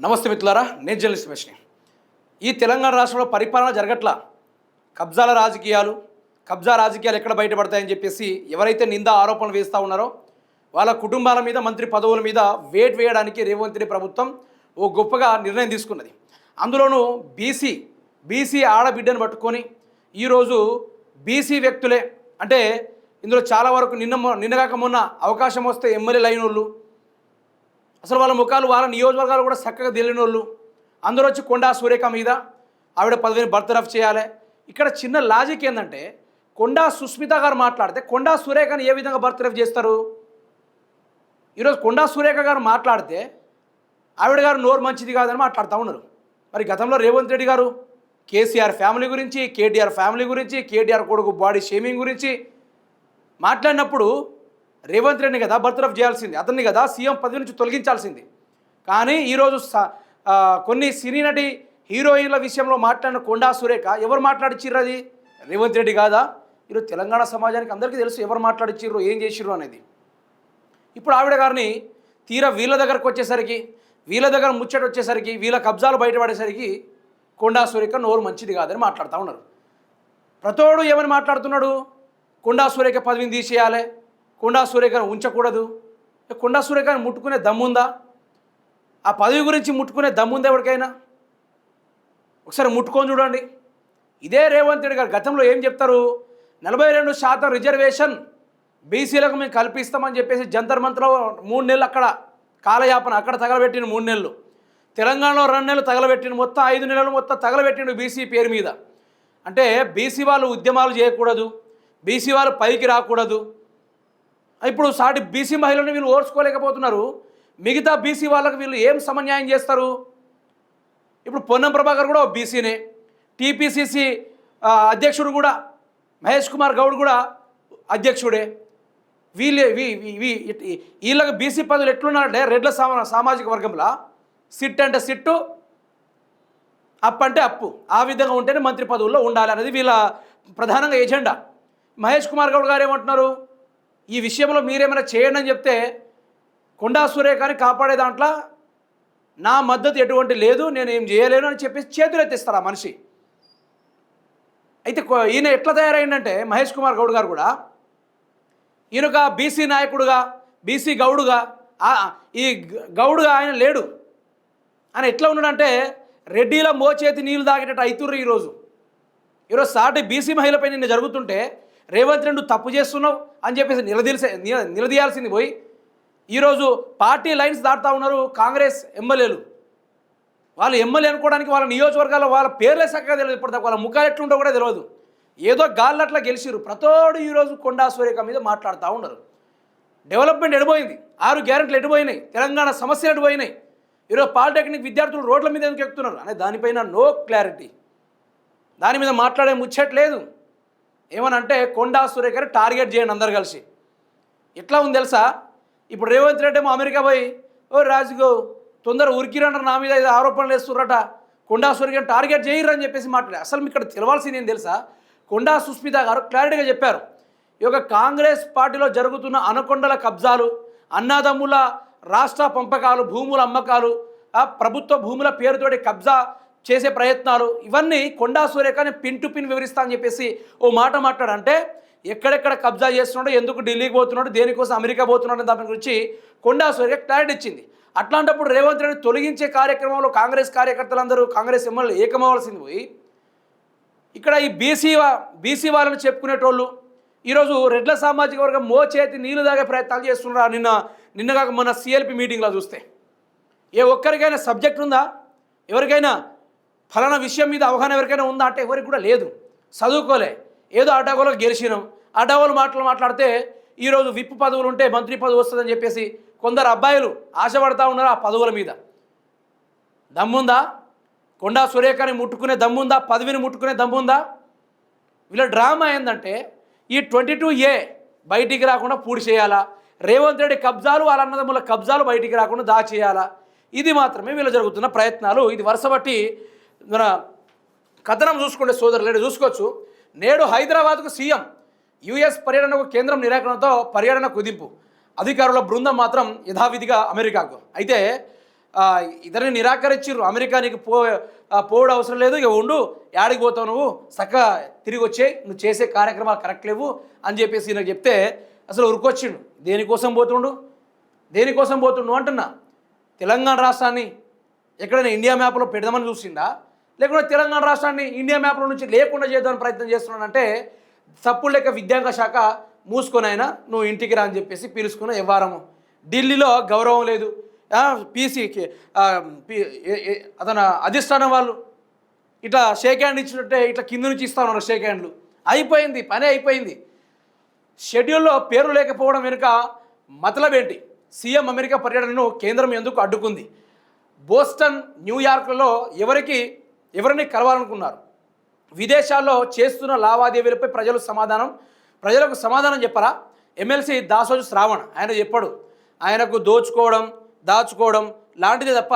నమస్తే మిత్రులారా, నేను జర్నలిస్ట్ రమేష్ని. ఈ తెలంగాణ రాష్ట్రంలో పరిపాలన జరగట్లా. కబ్జా రాజకీయాలు ఎక్కడ బయటపడతాయని చెప్పేసి ఎవరైతే నింద ఆరోపణలు వేస్తూ ఉన్నారో వాళ్ళ కుటుంబాల మీద, మంత్రి పదవుల మీద వేట్ వేయడానికి రేవంత్ రెడ్డి ప్రభుత్వం ఓ గొప్పగా నిర్ణయం తీసుకున్నది. అందులోనూ బీసీ ఆడబిడ్డను పట్టుకొని ఈరోజు బీసీ వ్యక్తులే అంటే ఇందులో చాలా వరకు నిన్నగాక మొన్న అవకాశం వస్తే ఎమ్మెల్యేలు అయిన వాళ్ళు, అసలు వాళ్ళ ముఖాలు వాళ్ళ నియోజకవర్గాలు కూడా చక్కగా తెలియని వాళ్ళు అందరూ వచ్చి కొండా సురేఖ మీద ఆవిడ పదవిని బర్తరఫ్ చేయాలి. ఇక్కడ చిన్న లాజిక్ ఏంటంటే, కొండా సుస్మిత గారు మాట్లాడితే కొండా సురేఖని ఏ విధంగా బర్తరఫ్ చేస్తారు? ఈరోజు కొండా సురేఖ గారు మాట్లాడితే ఆవిడ గారు నోరు మంచిది కాదని మాట్లాడుతూ ఉన్నారు. మరి గతంలో రేవంత్ రెడ్డి గారు కేసీఆర్ ఫ్యామిలీ గురించి, కేటీఆర్ ఫ్యామిలీ గురించి, కేటీఆర్ కొడుకు బాడీ షేమింగ్ గురించి మాట్లాడినప్పుడు రేవంత్ రెడ్డిని కదా బర్తరఫ్ చేయాల్సింది, అతన్ని కదా సీఎం పదవి నుంచి తొలగించాల్సింది. కానీ ఈరోజు కొన్ని సినీ నటి హీరోయిన్ల విషయంలో మాట్లాడిన కొండా సురేఖ ఎవరు మాట్లాడిచ్చిర్రు? అది రేవంత్ రెడ్డి కాదా? ఈరోజు తెలంగాణ సమాజానికి అందరికీ తెలుసు ఎవరు మాట్లాడిచ్చిర్రు, ఏం చేసిర్రు అనేది. ఇప్పుడు ఆవిడ గారిని తీరా వీళ్ళ దగ్గరకు వచ్చేసరికి, వీళ్ళ దగ్గర ముచ్చట వచ్చేసరికి, వీళ్ళ కబ్జాలు బయటపడేసరికి కొండా సురేఖ నోరు మంచిది కాదని మాట్లాడుతూ ఉన్నారు. ప్రతోడు ఏమని మాట్లాడుతున్నాడు? కొండా సురేఖ పదవిని తీసేయాలి, కొండా సురేఖను ఉంచకూడదు. కొండా సురేఖను ముట్టుకునే దమ్ముందా? ఆ పదవి గురించి ముట్టుకునే దమ్ముందా ఎవరికైనా? ఒకసారి ముట్టుకొని చూడండి. ఇదే రేవంత్ రెడ్డి గారు గతంలో ఏం చెప్తారు? 42% రిజర్వేషన్ బీసీలకు మేము కల్పిస్తామని చెప్పేసి జంతర్ మంత్రలో 3 నెలలు అక్కడ కాలయాపన, అక్కడ తగలబెట్టిన 3 నెలలు, తెలంగాణలో 2 నెలలు తగలబెట్టిన, మొత్తం 5 నెలలు మొత్తం తగలబెట్టిండు బీసీ పేరు మీద. అంటే బీసీ వాళ్ళు ఉద్యమాలు చేయకూడదు, బీసీ వాళ్ళు పైకి రాకూడదు. ఇప్పుడు సాటి బీసీ మహిళలను వీళ్ళు ఓర్చుకోలేకపోతున్నారు. మిగతా బీసీ వాళ్ళకు వీళ్ళు ఏం సమన్యాయం చేస్తారు? ఇప్పుడు పొన్నం ప్రభాకర్ కూడా బీసీనే, టీపీసీసీ అధ్యక్షుడు కూడా మహేష్ కుమార్ గౌడ్ కూడా అధ్యక్షుడే. వీళ్ళకి బీసీ పదవులు ఎట్లున్నారంటే రెడ్ల సామాజిక వర్గంలో సిట్ అంటే సిట్టు, అప్పు అంటే అప్పు, ఆ విధంగా ఉంటేనే మంత్రి పదవుల్లో ఉండాలి అనేది వీళ్ళ ప్రధానంగా ఎజెండా. మహేష్ కుమార్ గౌడ్ గారు ఏమంటున్నారు? ఈ విషయంలో మీరేమైనా చేయండి అని చెప్తే కొండా సురేఖని కాపాడే దాంట్లో నా మద్దతు ఎటువంటి లేదు, నేను ఏం చేయలేను అని చెప్పేసి చేతులు ఎత్తిస్తారు ఆ మనిషి. అయితే ఈయన ఎట్లా తయారైందంటే మహేష్ కుమార్ గౌడ్ గారు కూడా ఈయనొక బీసీ నాయకుడుగా, బీసీ గౌడుగా, ఈ గౌడుగా ఆయన లేడు. ఆయన ఎట్లా ఉన్నాడంటే రెడ్డిల మోచేతి నీళ్ళు తాగేటట్టు అవుతుర్రు. ఈరోజు సాటి బీసీ మహిళపై నిన్న జరుగుతుంటే రేవంత్ రెడ్డి తప్పు చేస్తున్నావు అని చెప్పేసి నిలదీయాల్సింది పోయి ఈరోజు పార్టీ లైన్స్ దాటుతూ ఉన్నారు కాంగ్రెస్ ఎమ్మెల్యేలు. వాళ్ళు ఎమ్మెల్యే అనుకోవడానికి వాళ్ళ నియోజకవర్గాల్లో వాళ్ళ పేర్లే చక్కగా తెలియదు, ఇప్పటిదాకా వాళ్ళ ముఖాలు ఎట్లుంటో కూడా తెలియదు. ఏదో గాల్లట్లా గెలిచిరు. ప్రతోడు ఈరోజు కొండా సురేఖ మీద మాట్లాడుతూ ఉన్నారు. డెవలప్మెంట్ ఎడిపోయింది, 6 గ్యారెంటీలు ఎడిపోయినాయి, తెలంగాణ సమస్యలు ఎడిపోయినాయి. ఈరోజు పాలిటెక్నిక్ విద్యార్థులు రోడ్ల మీద ఎందుకు ఎక్కుతున్నారు అనే దానిపైన నో క్లారిటీ, దాని మీద మాట్లాడే ముచ్చట్లేదు. ఏమనంటే కొండా సురేఖని టార్గెట్ చేయండి అందరు కలిసి. ఎట్లా ఉంది తెలుసా? ఇప్పుడు రేవంత్ రెడ్డి ఏమో అమెరికా పోయి, ఓ రాజుగో తొందర ఉరికిరంటారు, నా మీద 5 ఆరోపణలు వేస్తుర్రట, కొండా సురేఖని టార్గెట్ చేయరని చెప్పేసి మాట్లాడారు. అసలు మీకు ఇక్కడ తెలవాల్సింది ఏం తెలుసా? కొండా సుస్మిత గారు క్లారిటీగా చెప్పారు. ఈ యొక్క కాంగ్రెస్ పార్టీలో జరుగుతున్న అనకొండల కబ్జాలు, అన్నదమ్ముల రాష్ట్ర పంపకాలు, భూముల అమ్మకాలు, ప్రభుత్వ భూముల పేరుతోటి కబ్జా చేసే ప్రయత్నాలు, ఇవన్నీ కొండా సురేఖని పిన్ టు పిన్ వివరిస్తా అని చెప్పేసి ఓ మాట మాట్లాడంటే ఎక్కడెక్కడ కబ్జా చేస్తున్నాడో, ఎందుకు ఢిల్లీకి పోతున్నాడు, దేనికోసం అమెరికా పోతున్నాడు దాని గురించి కొండా సురేఖ క్లారిటీ ఇచ్చింది. అట్లాంటప్పుడు రేవంత్ రెడ్డి తొలగించే కార్యక్రమంలో కాంగ్రెస్ కార్యకర్తలందరూ, కాంగ్రెస్ ఎమ్మెల్యేలు ఏకమవలసింది పోయి ఇక్కడ ఈ బీసీ వాళ్ళని చెప్పుకునేటోళ్ళు ఈరోజు రెడ్ల సామాజిక వర్గం మోచేతి నీళ్లు తాగే ప్రయత్నాలు చేస్తున్నారు. నిన్నగాక మన సిఎల్పి మీటింగ్లో చూస్తే ఏ ఒక్కరికైనా సబ్జెక్ట్ ఉందా? ఎవరికైనా ఫలానా విషయం మీద అవగాహన ఎవరికైనా ఉందా అంటే ఎవరికి కూడా లేదు. చదువుకోలే, ఏదో అడ్డగోలో గెలిచినాం, అడ్డగోలు మాట్లాడితే ఈరోజు విప్ పదవులు ఉంటే మంత్రి పదవి వస్తుందని చెప్పేసి కొందరు అబ్బాయిలు ఆశపడతా ఉన్నారు ఆ పదవుల మీద. దమ్ముందా? కొండా సురేఖని ముట్టుకునే దమ్ముందా? పదవిని ముట్టుకునే దమ్ముందా? వీళ్ళ డ్రామా ఏంటంటే ఈ 22A బయటికి రాకుండా పూడి చేయాలా, రేవంత్ రెడ్డి కబ్జాలు, వాళ్ళ అన్నదమ్ముల కబ్జాలు బయటికి రాకుండా దాచేయాలా, ఇది మాత్రమే వీళ్ళు జరుగుతున్న ప్రయత్నాలు. ఇది వరుస బట్టి మన కథనం చూసుకుంటే సోదరులు చూసుకోవచ్చు. నేడు హైదరాబాద్కు సీఎం, యుఎస్ పర్యటనకు కేంద్రం నిరాకరణతో పర్యటన కుదింపు, అధికారుల బృందం మాత్రం యథావిధిగా అమెరికాకు. అయితే ఇద్దరిని నిరాకరించారు. అమెరికా నీకు పోవడం అవసరం లేదు, ఇక ఉండు, యాడికి పోతావు నువ్వు, చక్కగా తిరిగి వచ్చేయి, నువ్వు చేసే కార్యక్రమాలు కరెక్ట్ లేవు అని చెప్పేసి నాకు చెప్తే అసలు ఉరికొచ్చిండు. దేనికోసం పోతుండు అంటున్నా. తెలంగాణ రాష్ట్రాన్ని ఎక్కడైనా ఇండియా మ్యాప్లో పెడదామని చూసిండా, లేకుంటే తెలంగాణ రాష్ట్రాన్ని ఇండియా మ్యాప్లో నుంచి లేకుండా చేద్దామని ప్రయత్నం చేస్తున్నాడంటే తప్పుడు లెక్క విద్యాంగ శాఖ మూసుకొని అయినా నువ్వు ఇంటికి రా అని చెప్పేసి పిలుచుకున్న వ్యవహారము. ఢిల్లీలో గౌరవం లేదు, పీసీకి అతను అధిష్టానం వాళ్ళు ఇట్లా షేక్ హ్యాండ్ ఇచ్చినట్టే ఇట్లా కింద నుంచి ఇస్తా ఉన్నారు షేక్ హ్యాండ్లు. అయిపోయింది, పని అయిపోయింది. షెడ్యూల్లో పేరు లేకపోవడం వెనుక మతలబేంటి? సీఎం అమెరికా పర్యటనను కేంద్రం ఎందుకు అడ్డుకుంది? బోస్టన్, న్యూయార్క్లలో ఎవరిని కలవాలనుకున్నారు? విదేశాల్లో చేస్తున్న లావాదేవీలపై ప్రజలకు సమాధానం చెప్పరా? ఎమ్మెల్సీ దాసోజు శ్రావణ్ ఆయన చెప్పాడు. ఆయనకు దాచుకోవడం లాంటిది తప్ప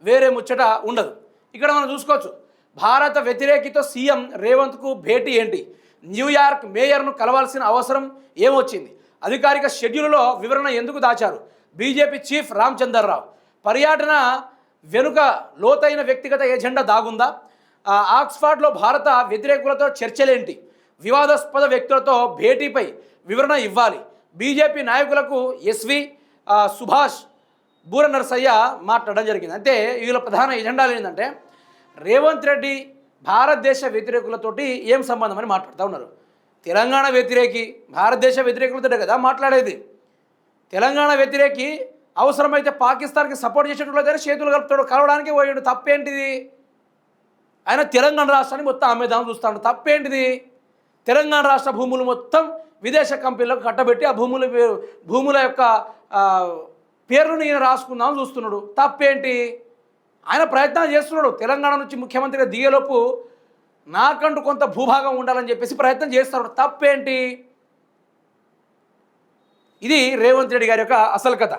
వేరే ముచ్చట ఉండదు. ఇక్కడ మనం చూసుకోవచ్చు, భారత వ్యతిరేకితో సీఎం రేవంత్కు భేటీ ఏంటి? న్యూయార్క్ మేయర్ను కలవాల్సిన అవసరం ఏమొచ్చింది? అధికారిక షెడ్యూల్లో వివరణ ఎందుకు దాచారు? బీజేపీ చీఫ్ రామచందర్రావు పర్యటన వెనుక లోతైన వ్యక్తిగత ఎజెండా దాగుందా? ఆక్స్ఫర్డ్లో భారత వ్యతిరేకులతో చర్చలేంటి? వివాదాస్పద వ్యక్తులతో భేటీపై వివరణ ఇవ్వాలి. బీజేపీ నాయకులకు ఎస్వి సుభాష్ బూర నరసయ్య మాట్లాడడం జరిగింది. అంటే వీళ్ళ ప్రధాన ఎజెండాలు ఏంటంటే రేవంత్ రెడ్డి భారతదేశ వ్యతిరేకులతోటి ఏం సంబంధం అని మాట్లాడుతూ ఉన్నారు. తెలంగాణ వ్యతిరేకి భారతదేశ వ్యతిరేకులతో కదా మాట్లాడేది. తెలంగాణ వ్యతిరేకి అవసరమైతే పాకిస్తాన్కి సపోర్ట్ చేసేటట్లయితే చేతులు కలుపుతాడు, కలవడానికి పోయాడు, తప్పేంటిది? ఆయన తెలంగాణ రాష్ట్రాన్ని మొత్తం అమ్మేదామని చూస్తాడు, తప్పేంటిది? తెలంగాణ రాష్ట్ర భూములు మొత్తం విదేశ కంపెనీలకు కట్టబెట్టి ఆ భూముల యొక్క పేర్లను ఈయన రాసుకుందామని చూస్తున్నాడు, తప్పేంటి? ఆయన ప్రయత్నాలు చేస్తున్నాడు. తెలంగాణ నుంచి ముఖ్యమంత్రిగా దిగేలోపు నాకంటూ కొంత భూభాగం ఉండాలని చెప్పేసి ప్రయత్నం చేస్తున్నాడు, తప్పేంటి? ఇది రేవంత్ రెడ్డి గారి యొక్క అసలు కథ.